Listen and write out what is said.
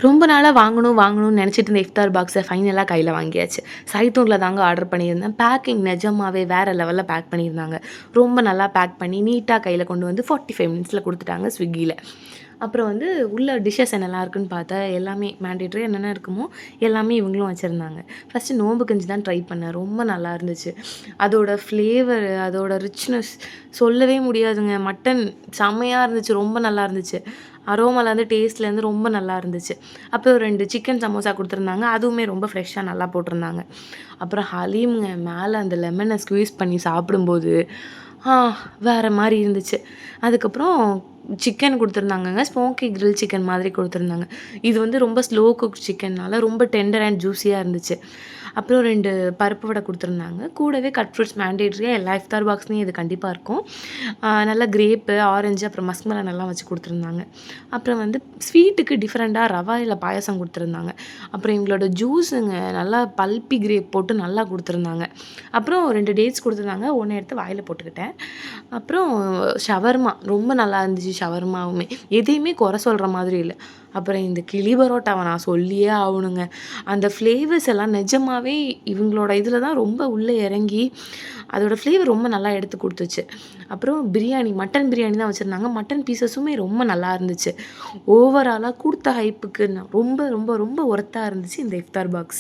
ரொம்ப நாளா வாங்கணும்னு நெனச்சிட்டு இருந்த இஃப்தார் பாக்ஸ ஃபைனலா கையில வாங்கியாச்சு. சைத்தூன்ல தாங்க ஆர்டர் பண்ணியிருந்தேன். பேக்கிங் நெஜமாவே வேற லெவல்ல பேக் பண்ணியிருந்தாங்க. ரொம்ப நல்லா பேக் பண்ணி நீட்டா கையில கொண்டு வந்து 45 மினிட்ஸ்ல குடுத்துட்டாங்க ஸ்விக்கில. அப்புறம் வந்து உள்ள டிஷ்ஷஸ் என்னலாம் இருக்குன்னு பார்த்தா, எல்லாமே மேண்டேட்டரியா என்னென்ன இருக்குமோ எல்லாமே இவங்களும் வச்சிருந்தாங்க. ஃபர்ஸ்ட்டு நோம்பு கஞ்சி தான் ட்ரை பண்ணேன். ரொம்ப நல்லா இருந்துச்சு. அதோட ஃப்ளேவர், அதோட ரிச்னஸ் சொல்லவே முடியாதுங்க. மட்டன் செம்மையா இருந்துச்சு. ரொம்ப நல்லா இருந்துச்சு. அரோமாலேருந்து, டேஸ்ட்லேருந்து ரொம்ப நல்லா இருந்துச்சு. அப்புறம் 2 சிக்கன் சமோசா குடுத்துருந்தாங்க. அதுவுமே ரொம்ப ஃப்ரெஷ்ஷா நல்லா போட்டிருந்தாங்க. அப்புறம் ஹலீம்ங்க. மேல அந்த லெமன ஸ்க்வீஸ் பண்ணி சாப்பிடும்போது, ஆ வேற மாரி இருந்துச்சு. அதுக்கப்புறம் சிக்கன் குடுத்துருந்தாங்கங்க. ஸ்மோக்கி கிரில் சிக்கன் மாதிரி குடுத்துருந்தாங்க. இது வந்து ரொம்ப ஸ்லோ குக்ட் சிக்கன்னால ரொம்ப டெண்டர் அண்ட் ஜூஸியா இருந்துச்சு. அப்புறம் 2 பருப்பு வடை குடுத்துருந்தாங்க. கூடவே கட் ஃப்ரூட்ஸ் மேண்டேட்டரியா எல்லா இஃப்தார் பாக்ஸ்லயும் இது கண்டிப்பா இருக்கும். நல்லா கிரேப்பு, ஆரஞ்சு அப்புறம் மஸ்க் மெலன் எல்லாம் வச்சு குடுத்துருந்தாங்க. அப்புறம் வந்து ஸ்வீட்டுக்கு டிஃபரெண்ட்டா ரவாயில பாயாசம் குடுத்துருந்தாங்க. அப்புறம் இவங்களோட ஜூஸுங்க நல்லா பல்பி கிரேப் போட்டு நல்லா குடுத்துருந்தாங்க. அப்புறம் 2 டேட்ஸ் குடுத்துருந்தாங்க. 1 எடுத்து வாயில போட்டுக்கிட்டேன். அப்புறம் ஷவர்மா ரொம்ப நல்லா இருந்துச்சு ஷவர்மாவுமே. எதையுமே குறை சொல்ற மாதிரி இல்ல. அப்புறம் இந்த கிளி பரோட்டாவ நான் சொல்லியே ஆவணுங்க. அந்த ஃப்ளேவர்ஸ் எல்லாம் நிஜமாவே இவங்களோட இதில தான் ரொம்ப உள்ள இறங்கி, அதோட ஃப்ளேவர் ரொம்ப நல்லா எடுத்து குடுத்துச்சு. அப்புறம் பிரியாணி, மட்டன் பிரியாணி தான் வச்சிருந்தாங்க. மட்டன் பீஸஸுமே ரொம்ப நல்லா இருந்துச்சு. ஓவராலா குடுத்த ஹைப்புக்கு நான் ரொம்ப ரொம்ப ரொம்ப ஒர்த்தா இருந்துச்சு இந்த இஃப்தார் பாக்ஸ்.